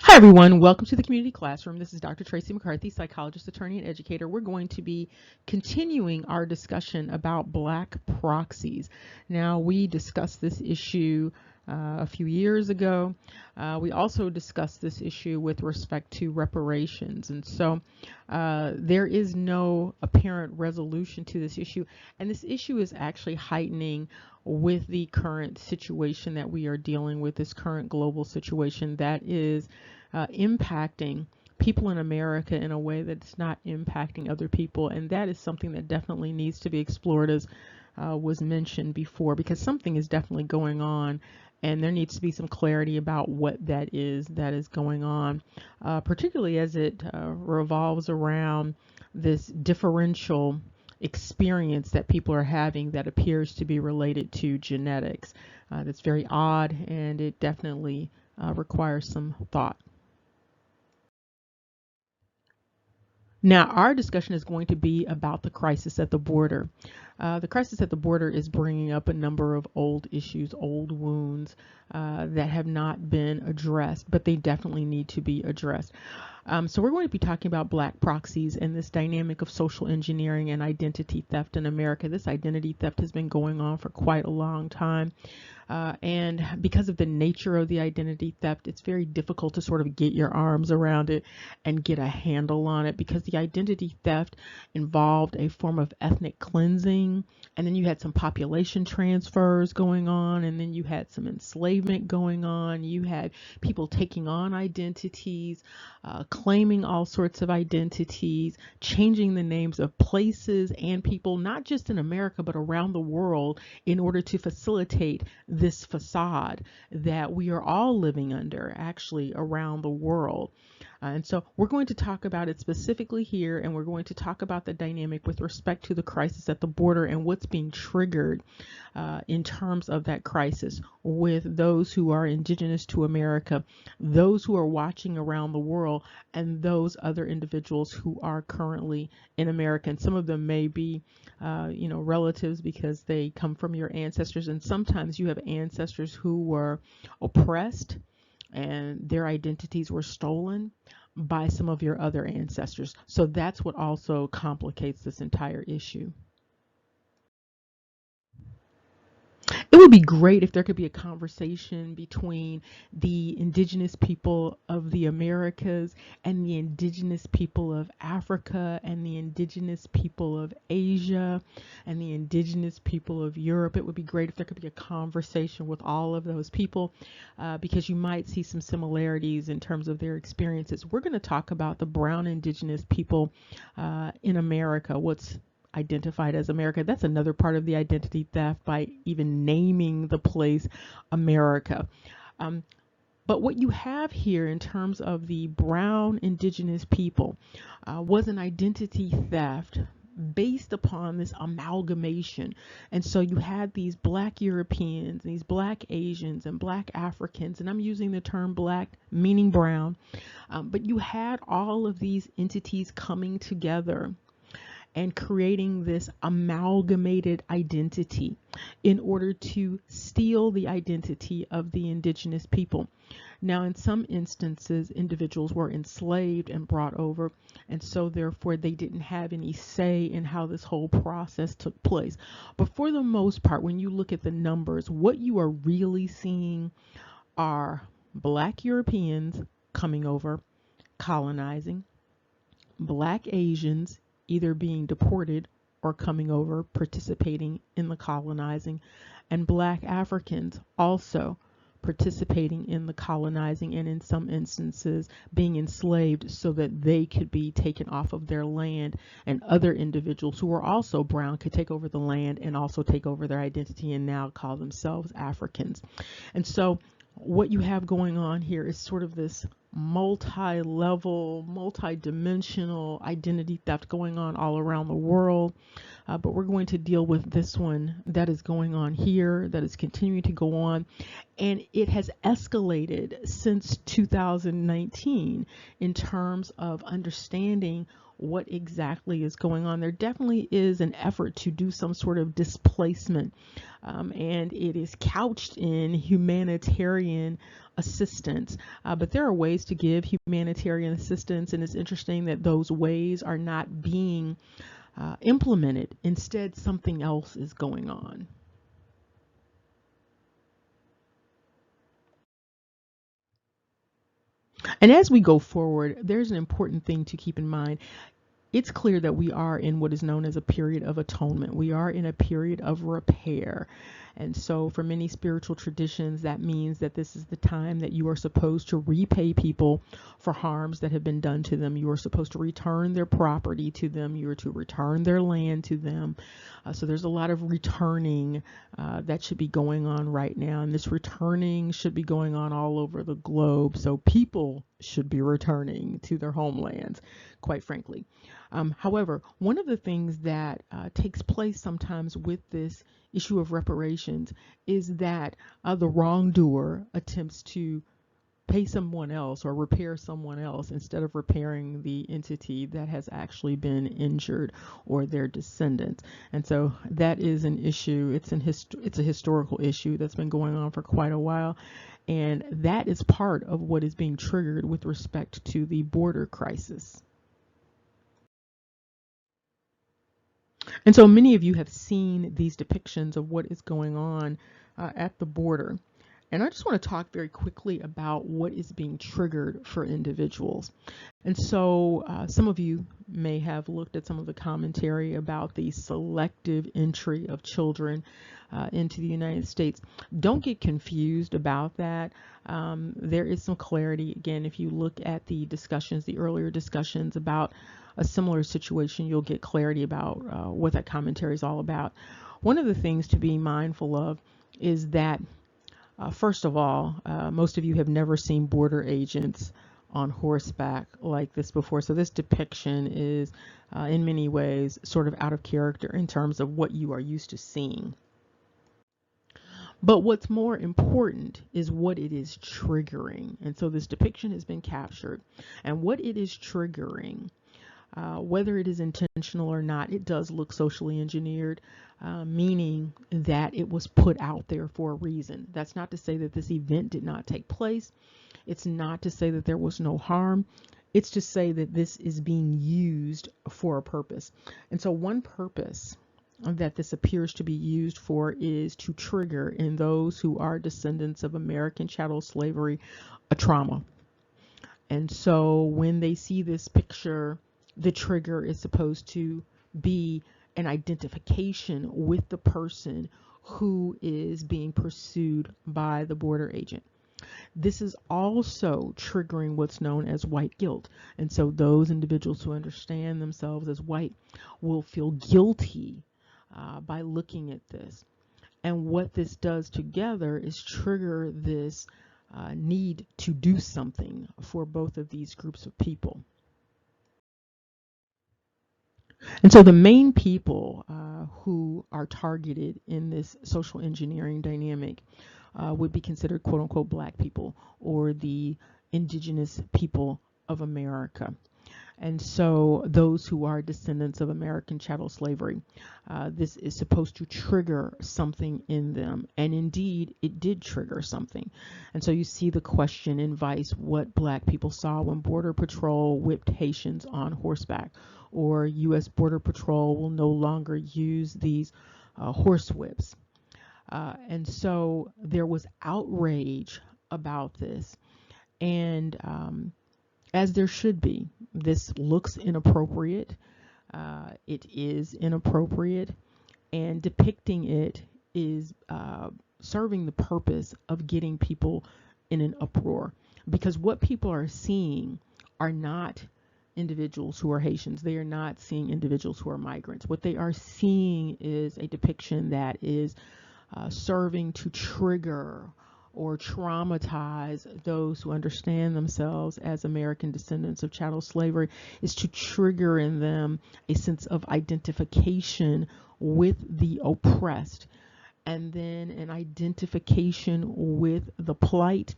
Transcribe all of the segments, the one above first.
Hi, everyone. Welcome to the Community Classroom. This is Dr. Tracy McCarthy, psychologist, attorney, and educator. We're going to be continuing our discussion about Black proxies. Now, we discussed this issue a few years ago. We also discussed this issue with respect to reparations. And so there is no apparent resolution to this issue. And this issue is actually heightening with the current situation that we are dealing with, this current global situation that is impacting people in America in a way that's not impacting other people. And that is something that definitely needs to be explored, as was mentioned before, because something is definitely going on. And there needs to be some clarity about what that is going on, particularly as it revolves around this differential experience that people are having that appears to be related to genetics. That's very odd, and it definitely requires some thought. Now, our discussion is going to be about the crisis at the border. The crisis at the border is bringing up a number of old issues, old wounds that have not been addressed, but they definitely need to be addressed. So we're going to be talking about Black proxies and this dynamic of social engineering and identity theft in America. This identity theft has been going on for quite a long time. And because of the nature of the identity theft, it's very difficult to sort of get your arms around it and get a handle on it, because the identity theft involved a form of ethnic cleansing, and then you had some population transfers going on, and then you had some enslavement going on. You had people taking on identities, claiming all sorts of identities, changing the names of places and people, not just in America, but around the world, in order to facilitate this facade that we are all living under, actually, around the world. And so we're going to talk about it specifically here, and we're going to talk about the dynamic with respect to the crisis at the border and what's being triggered in terms of that crisis with those who are indigenous to America, those who are watching around the world, and those other individuals who are currently in America. And some of them may be relatives because they come from your ancestors, and sometimes you have ancestors who were oppressed and their identities were stolen by some of your other ancestors. So that's what also complicates this entire issue. It would be great if there could be a conversation between the indigenous people of the Americas and the indigenous people of Africa and the indigenous people of Asia and the indigenous people of Europe. It would be great if there could be a conversation with all of those people because you might see some similarities in terms of their experiences. We're going to talk about the brown indigenous people in America, what's identified as America. That's another part of the identity theft, by even naming the place America. But what you have here in terms of the brown indigenous people was an identity theft based upon this amalgamation. And so you had these Black Europeans, these Black Asians, and Black Africans, and I'm using the term Black meaning brown, but you had all of these entities coming together and creating this amalgamated identity in order to steal the identity of the indigenous people. Now, in some instances, individuals were enslaved and brought over, and so therefore they didn't have any say in how this whole process took place. But for the most part, when you look at the numbers, what you are really seeing are Black Europeans coming over, colonizing, Black Asians either being deported or coming over, participating in the colonizing, and Black Africans also participating in the colonizing, and in some instances being enslaved so that they could be taken off of their land, and other individuals who are also brown could take over the land and also take over their identity and now call themselves Africans. And so what you have going on here is sort of this multi-level, multi-dimensional identity theft going on all around the world. But we're going to deal with this one that is going on here, that is continuing to go on. And it has escalated since 2019 in terms of understanding what exactly is going on. There definitely is an effort to do some sort of displacement and it is couched in humanitarian assistance. But there are ways to give humanitarian assistance, and it's interesting that those ways are not being implemented. Instead, something else is going on. And as we go forward, there's an important thing to keep in mind. It's clear that we are in what is known as a period of atonement. We are in a period of repair. And so for many spiritual traditions, that means that this is the time that you are supposed to repay people for harms that have been done to them. You are supposed to return their property to them. You are to return their land to them. So there's a lot of returning that should be going on right now. And this returning should be going on all over the globe. So people should be returning to their homelands, quite frankly. However, one of the things that takes place sometimes with this issue of reparations is that the wrongdoer attempts to pay someone else or repair someone else instead of repairing the entity that has actually been injured or their descendants. And so that is an issue. It's a historical issue that's been going on for quite a while. And that is part of what is being triggered with respect to the border crisis. And so many of you have seen these depictions of what is going on at the border. And I just want to talk very quickly about what is being triggered for individuals. And so some of you may have looked at some of the commentary about the selective entry of children into the United States. Don't get confused about that. There is some clarity. Again, if you look at the discussions, the earlier discussions about a similar situation, you'll get clarity about what that commentary is all about. One of the things to be mindful of is that first of all, most of you have never seen border agents on horseback like this before. So this depiction is in many ways sort of out of character in terms of what you are used to seeing. But what's more important is what it is triggering. And so this depiction has been captured. And what it is triggering, whether it is intentional or not, it does look socially engineered, meaning that it was put out there for a reason. That's not to say that this event did not take place. It's not to say that there was no harm. It's to say that this is being used for a purpose. And so one purpose that this appears to be used for is to trigger in those who are descendants of American chattel slavery a trauma. And so when they see this picture, the trigger is supposed to be an identification with the person who is being pursued by the border agent. This is also triggering what's known as white guilt. And so those individuals who understand themselves as white will feel guilty by looking at this. And what this does together is trigger this need to do something for both of these groups of people. And so the main people who are targeted in this social engineering dynamic would be considered quote unquote black people or the indigenous people of America. And so those who are descendants of American chattel slavery, this is supposed to trigger something in them. And indeed, it did trigger something. And so you see the question in Vice, what black people saw when Border Patrol whipped Haitians on horseback, or U.S. Border Patrol will no longer use these horse whips. And so there was outrage about this. And as there should be, this looks inappropriate. It is inappropriate, and depicting it is serving the purpose of getting people in an uproar, because what people are seeing are not individuals who are Haitians. They are not seeing individuals who are migrants. What they are seeing is a depiction that is serving to trigger or traumatize those who understand themselves as American descendants of chattel slavery, is to trigger in them a sense of identification with the oppressed, and then an identification with the plight,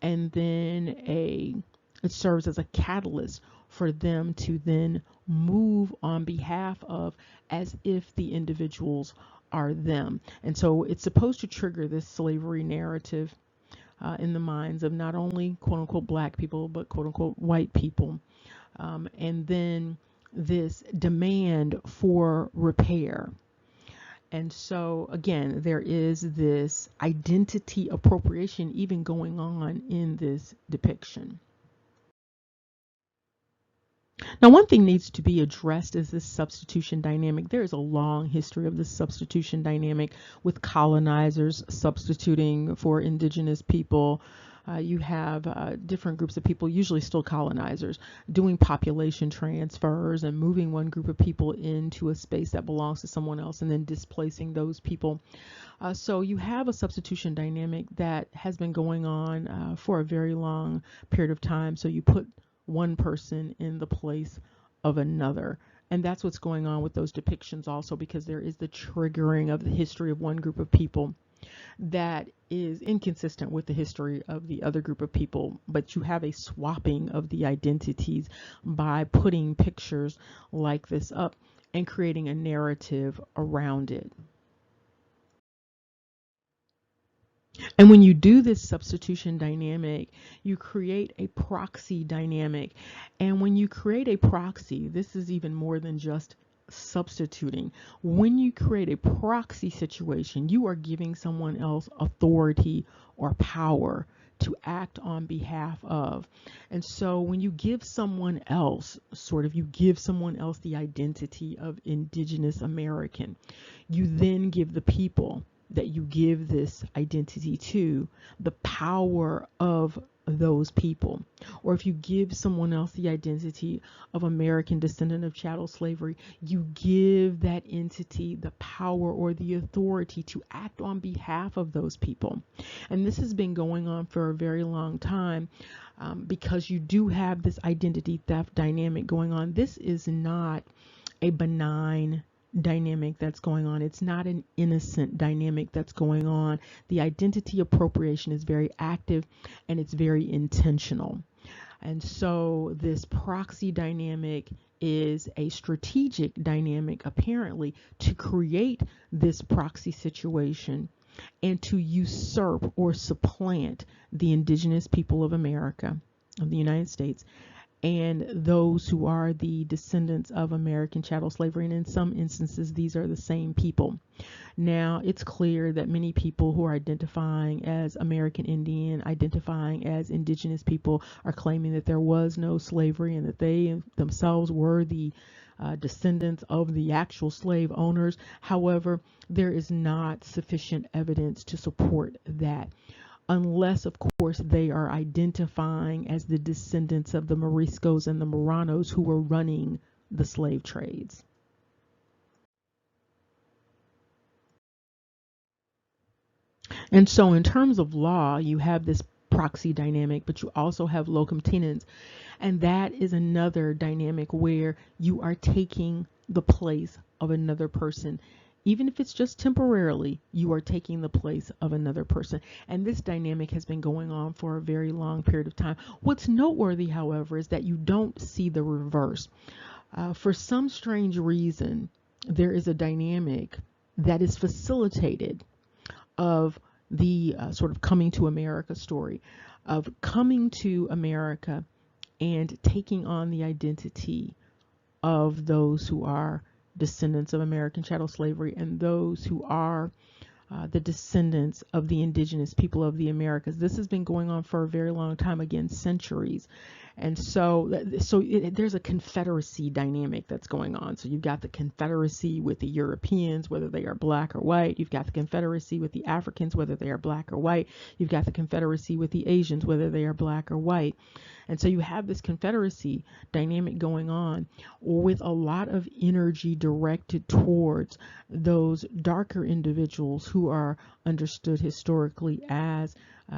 and then it serves as a catalyst for them to then move on behalf of, as if the individuals are them. And so it's supposed to trigger this slavery narrative in the minds of not only quote unquote black people, but quote unquote white people. And then this demand for repair. And so, again, there is this identity appropriation even going on in this depiction. Now, one thing needs to be addressed is this substitution dynamic. There is a long history of this substitution dynamic with colonizers substituting for indigenous people. You have different groups of people, usually still colonizers, doing population transfers and moving one group of people into a space that belongs to someone else and then displacing those people. So you have a substitution dynamic that has been going on for a very long period of time. So you put one person in the place of another. And that's what's going on with those depictions also, because there is the triggering of the history of one group of people that is inconsistent with the history of the other group of people, but you have a swapping of the identities by putting pictures like this up and creating a narrative around it. And when you do this substitution dynamic, you create a proxy dynamic. And when you create a proxy, this is even more than just substituting. When you create a proxy situation, you are giving someone else authority or power to act on behalf of. And so when you give someone else, you give someone else the identity of Indigenous American, you then give the people that you give this identity to the power of those people. Or if you give someone else the identity of American descendant of chattel slavery, you give that entity the power or the authority to act on behalf of those people. And this has been going on for a very long time because you do have this identity theft dynamic going on. This is not a benign dynamic that's going on. It's not an innocent dynamic that's going on. The identity appropriation is very active and it's very intentional. And so this proxy dynamic is a strategic dynamic, apparently, to create this proxy situation and to usurp or supplant the indigenous people of America, of the United States, and those who are the descendants of American chattel slavery. And in some instances, these are the same people. Now, it's clear that many people who are identifying as American Indian, identifying as indigenous people, are claiming that there was no slavery and that they themselves were the descendants of the actual slave owners. However, there is not sufficient evidence to support that, unless, of course, they are identifying as the descendants of the Moriscos and the Moranos who were running the slave trades. And so in terms of law, you have this proxy dynamic, but you also have locum tenens. And that is another dynamic where you are taking the place of another person. Even if it's just temporarily, you are taking the place of another person. And this dynamic has been going on for a very long period of time. What's noteworthy, however, is that you don't see the reverse. For some strange reason, there is a dynamic that is facilitated of the sort of coming to America story, of coming to America and taking on the identity of those who are descendants of American chattel slavery and those who are the descendants of the indigenous people of the Americas. This has been going on for a very long time, again, centuries. And so there's a confederacy dynamic that's going on. So you've got the confederacy with the Europeans, whether they are black or white. You've got the confederacy with the Africans, whether they are black or white. You've got the confederacy with the Asians, whether they are black or white. And so you have this confederacy dynamic going on with a lot of energy directed towards those darker individuals who are understood historically as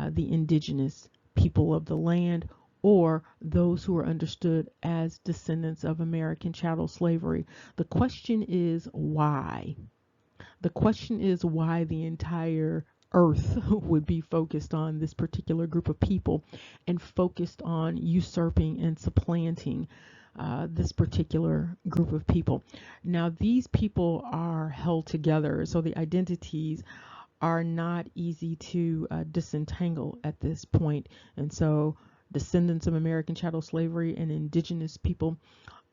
the indigenous people of the land, or those who are understood as descendants of American chattel slavery. The question is why? The question is why the entire earth would be focused on this particular group of people and focused on usurping and supplanting this particular group of people. Now, these people are held together, so the identities are not easy to disentangle at this point. And so, descendants of American chattel slavery and indigenous people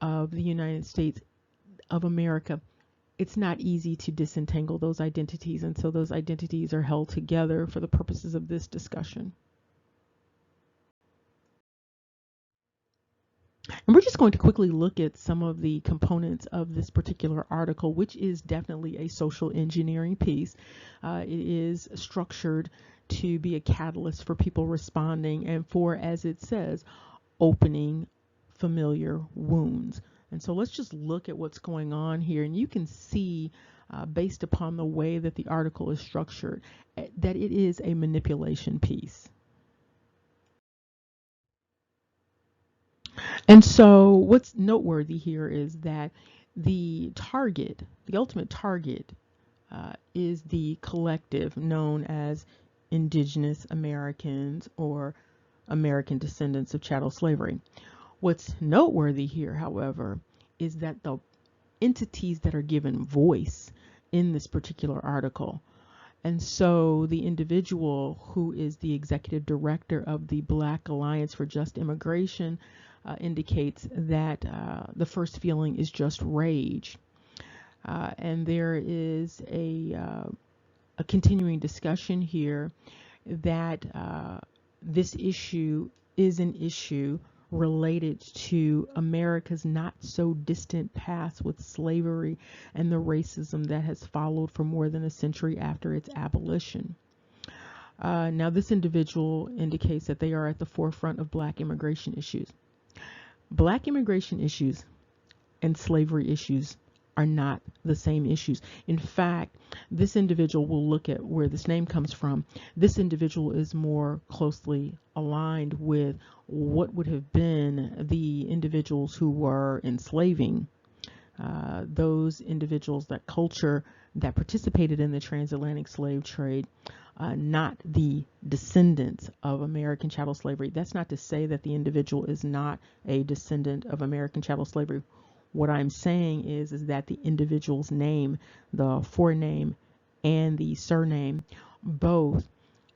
of the United States of America, it's not easy to disentangle those identities. And so, those identities are held together for the purposes of this discussion. And we're just going to quickly look at some of the components of this particular article, which is definitely a social engineering piece. It is structured to be a catalyst for people responding and for, as it says, opening familiar wounds. And so let's just look at what's going on here. And you can see, based upon the way that the article is structured, that it is a manipulation piece. And so what's noteworthy here is that the ultimate target, is the collective known as Indigenous Americans or American descendants of chattel slavery. What's noteworthy here, however, is that the entities that are given voice in this particular article, and so the individual who is the executive director of the Black Alliance for Just Immigration indicates that the first feeling is just rage. And there is a continuing discussion here that this issue is an issue related to America's not so distant past with slavery and the racism that has followed for more than a century after its abolition. Now, this individual indicates that they are at the forefront of Black immigration issues. Black immigration issues and slavery issues are not the same issues. In fact, this individual will look at where this name comes from. This individual is more closely aligned with what would have been the individuals who were enslaving those individuals, that culture that participated in the transatlantic slave trade, not the descendants of American chattel slavery. That's not to say that the individual is not a descendant of American chattel slavery. What I'm saying is that the individual's name, the forename and the surname, both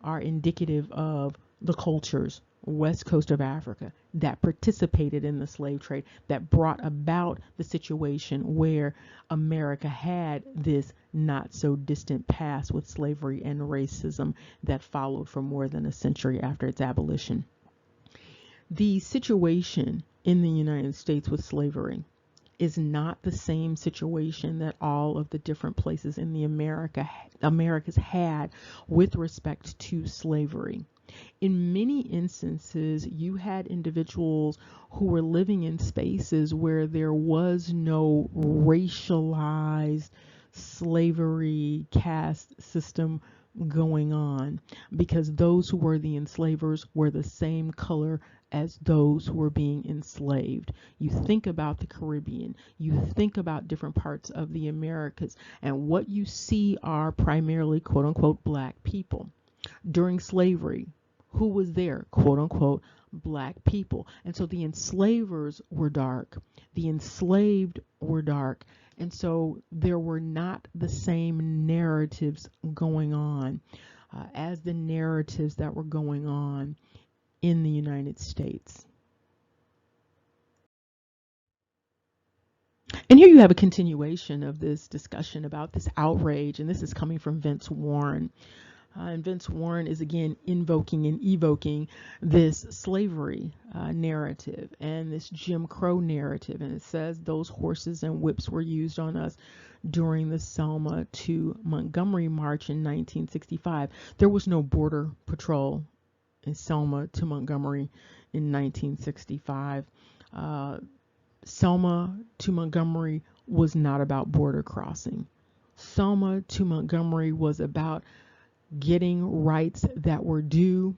are indicative of the cultures west coast of Africa that participated in the slave trade, that brought about the situation where America had this not so distant past with slavery and racism that followed for more than a century after its abolition. The situation in the United States with slavery is not the same situation that all of the different places in the Americas had with respect to slavery. In many instances, you had individuals who were living in spaces where there was no racialized slavery caste system going on, because those who were the enslavers were the same color as those who were being enslaved. You think about the Caribbean, you think about different parts of the Americas, and what you see are primarily quote unquote Black people. During slavery, who was there? Quote unquote Black people. And so the enslavers were dark, the enslaved were dark, and so there were not the same narratives going on as the narratives that were going on in the United States. And here you have a continuation of this discussion about this outrage, and this is coming from Vince Warren. And Vince Warren is again invoking and evoking this slavery narrative and this Jim Crow narrative. And it says those horses and whips were used on us during the Selma to Montgomery March in 1965. There was no border patrol in Selma to Montgomery in 1965. Selma to Montgomery was not about border crossing. Selma to Montgomery was about getting rights that were due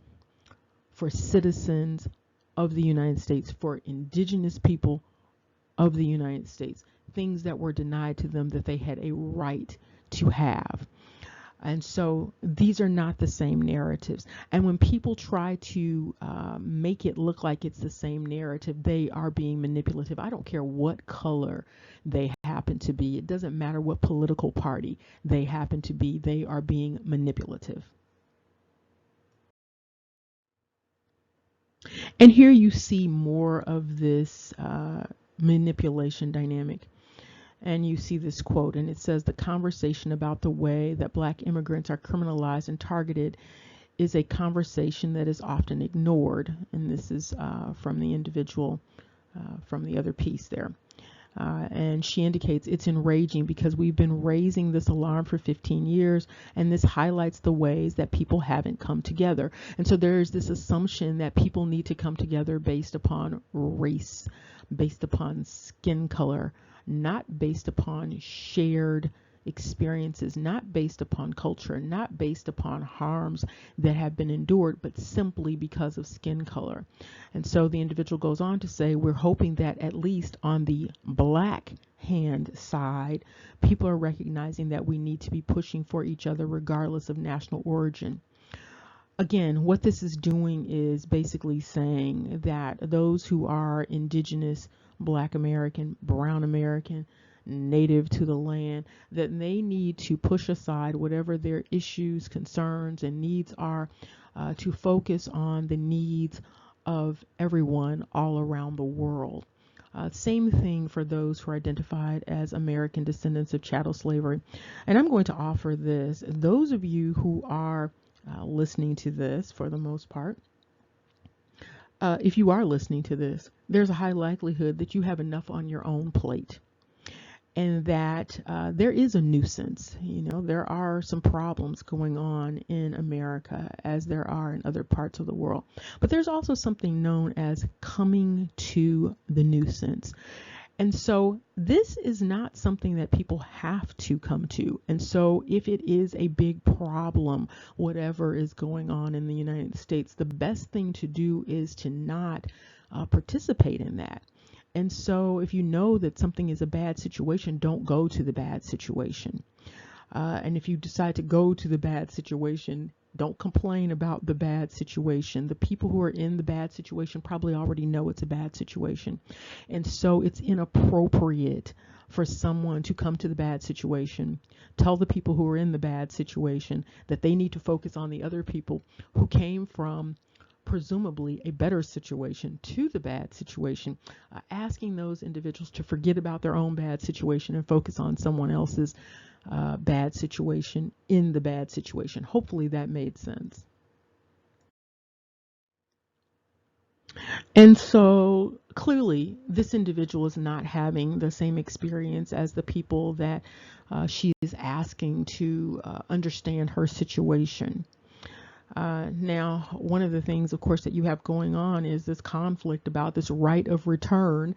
for citizens of the United States, for indigenous people of the United States, things that were denied to them that they had a right to have. And so these are not the same narratives. And when people try to make it look like it's the same narrative, they are being manipulative. I don't care what color they happen to be. It doesn't matter what political party they happen to be. They are being manipulative. And here you see more of this manipulation dynamic. And you see this quote, and it says, the conversation about the way that Black immigrants are criminalized and targeted is a conversation that is often ignored. And this is from the individual from the other piece there. And she indicates it's enraging because we've been raising this alarm for 15 years, and this highlights the ways that people haven't come together. And so there's this assumption that people need to come together based upon race, based upon skin color, not based upon shared experiences, not based upon culture, not based upon harms that have been endured, but simply because of skin color. And so the individual goes on to say, we're hoping that at least on the Black hand side, people are recognizing that we need to be pushing for each other regardless of national origin. Again, what this is doing is basically saying that those who are indigenous, Black American, Brown American, native to the land, that they need to push aside whatever their issues, concerns, and needs are to focus on the needs of everyone all around the world. Same thing for those who are identified as American descendants of chattel slavery. And I'm going to offer this. Those of you who are listening to this, for the most part, if you are listening to this, there's a high likelihood that you have enough on your own plate, and that there is a nuisance. You know, there are some problems going on in America as there are in other parts of the world. But there's also something known as coming to the nuisance. And so this is not something that people have to come to. And so if it is a big problem, whatever is going on in the United States, the best thing to do is to not participate in that. And so if you know that something is a bad situation, don't go to the bad situation. And if you decide to go to the bad situation, don't complain about the bad situation. The people who are in the bad situation probably already know it's a bad situation. And so it's inappropriate for someone to come to the bad situation, tell the people who are in the bad situation that they need to focus on the other people who came from presumably a better situation to the bad situation, asking those individuals to forget about their own bad situation and focus on someone else's bad situation in the bad situation. Hopefully that made sense. And so clearly this individual is not having the same experience as the people that she is asking to understand her situation. Now, one of the things, of course, that you have going on is this conflict about this right of return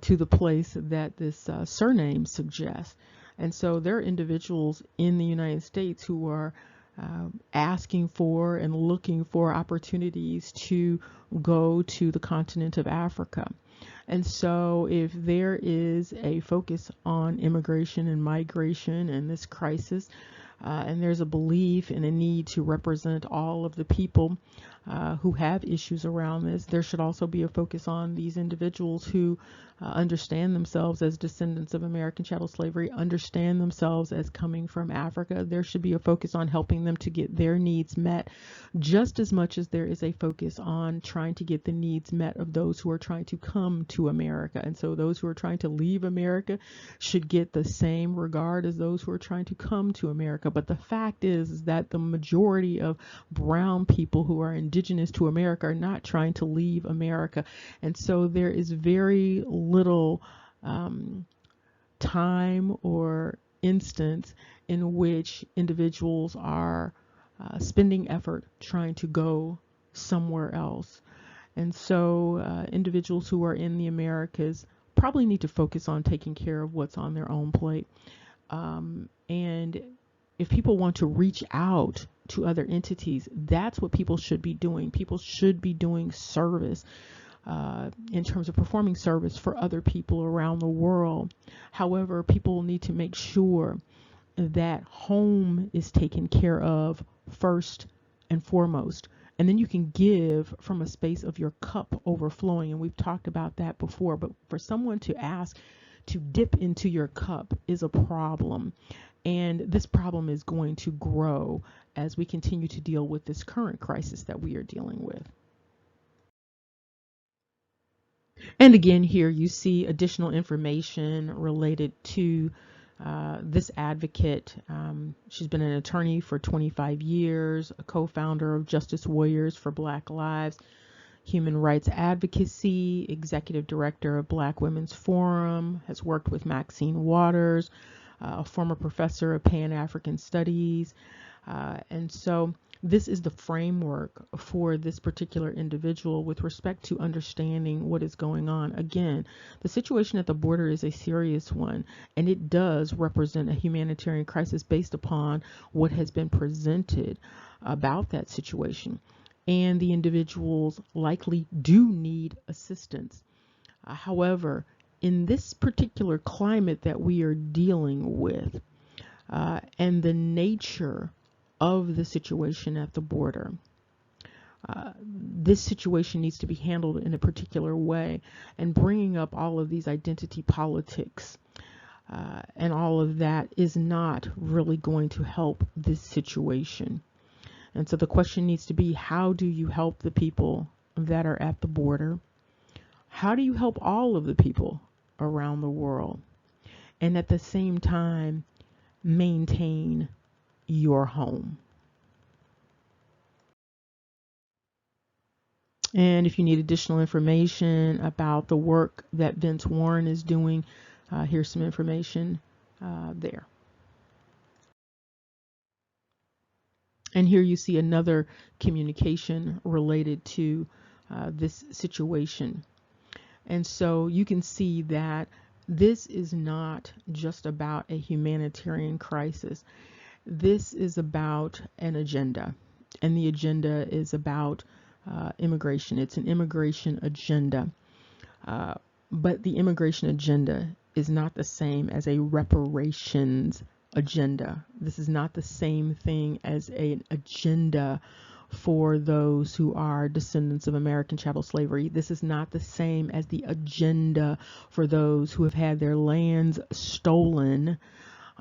to the place that this surname suggests. And so there are individuals in the United States who are asking for and looking for opportunities to go to the continent of Africa. And so if there is a focus on immigration and migration and this crisis, and there's a belief and a need to represent all of the people who have issues around this, there should also be a focus on these individuals who understand themselves as descendants of American chattel slavery, understand themselves as coming from Africa. There should be a focus on helping them to get their needs met just as much as there is a focus on trying to get the needs met of those who are trying to come to America. And so those who are trying to leave America should get the same regard as those who are trying to come to America. But the fact is that the majority of brown people who are indigenous to America are not trying to leave America. And so there is very little time or instance in which individuals are spending effort trying to go somewhere else. And so individuals who are in the Americas probably need to focus on taking care of what's on their own plate. And if people want to reach out to other entities, that's what people should be doing. People should be doing service in terms of performing service for other people around the world. However, people need to make sure that home is taken care of first and foremost. And then you can give from a space of your cup overflowing. And we've talked about that before. But for someone to ask to dip into your cup is a problem. And this problem is going to grow as we continue to deal with this current crisis that we are dealing with. And again, here you see additional information related to this advocate. She's been an attorney for 25 years, a co-founder of Justice Warriors for Black Lives, Human Rights Advocacy, executive director of Black Women's Forum, has worked with Maxine Waters, a former professor of Pan-African Studies. And so this is the framework for this particular individual with respect to understanding what is going on. Again, the situation at the border is a serious one, and it does represent a humanitarian crisis based upon what has been presented about that situation. And the individuals likely do need assistance. However, in this particular climate that we are dealing with, and the nature of the situation at the border, this situation needs to be handled in a particular way, and bringing up all of these identity politics and all of that is not really going to help this situation. And so the question needs to be, how do you help the people that are at the border? How do you help all of the people around the world? And at the same time, maintain your home. And if you need additional information about the work that Vince Warren is doing, here's some information there. And here you see another communication related to this situation. And so you can see that this is not just about a humanitarian crisis. This is about an agenda, and the agenda is about immigration. It's an immigration agenda, but the immigration agenda is not the same as a reparations agenda. This is not the same thing as an agenda for those who are descendants of American chattel slavery. This is not the same as the agenda for those who have had their lands stolen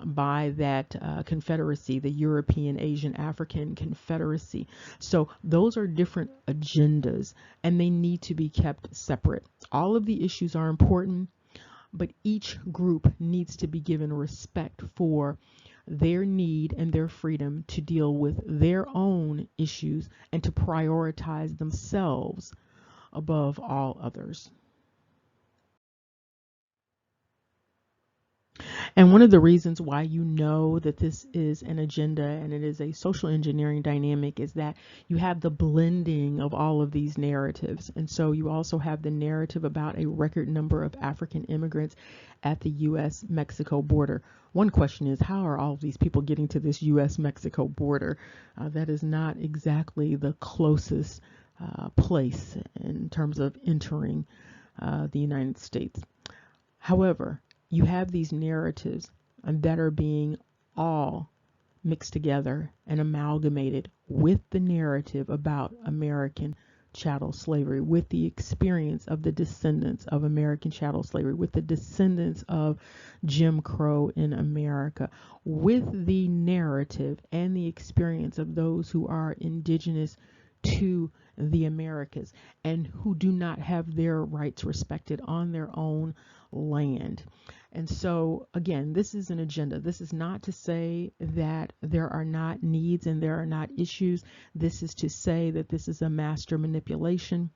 by that confederacy, the European, Asian, African Confederacy. So those are different agendas, and they need to be kept separate. All of the issues are important, but each group needs to be given respect for their need and their freedom to deal with their own issues and to prioritize themselves above all others. And one of the reasons why you know that this is an agenda and it is a social engineering dynamic is that you have the blending of all of these narratives. And so you also have the narrative about a record number of African immigrants at the U.S.-Mexico border. One question is, how are all of these people getting to this U.S.-Mexico border? That is not exactly the closest place in terms of entering the United States. However, you have these narratives that are being all mixed together and amalgamated with the narrative about American chattel slavery, with the experience of the descendants of American chattel slavery, with the descendants of Jim Crow in America, with the narrative and the experience of those who are indigenous to the Americas and who do not have their rights respected on their own land. And so, again, this is an agenda. This is not to say that there are not needs and there are not issues. This is to say that this is a master manipulation,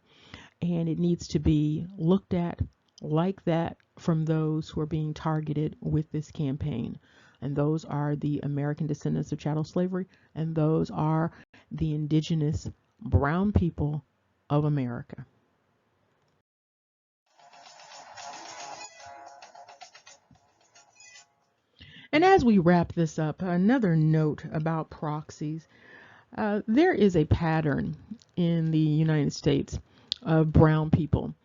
and it needs to be looked at like that from those who are being targeted with this campaign. And those are the American descendants of chattel slavery, and those are the indigenous brown people of America. And as we wrap this up, another note about proxies. There is a pattern in the United States of brown people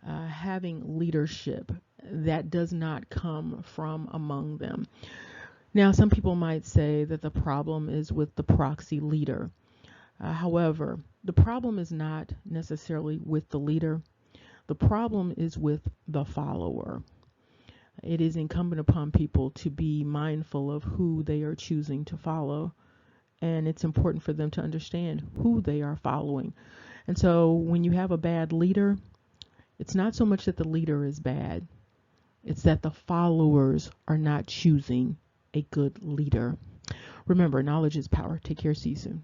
having leadership that does not come from among them. Now, some people might say that the problem is with the proxy leader. However, the problem is not necessarily with the leader. The problem is with the follower. It is incumbent upon people to be mindful of who they are choosing to follow, and it's important for them to understand who they are following. And so when you have a bad leader, it's not so much that the leader is bad, it's that the followers are not choosing a good leader. Remember, knowledge is power. Take care. See you soon.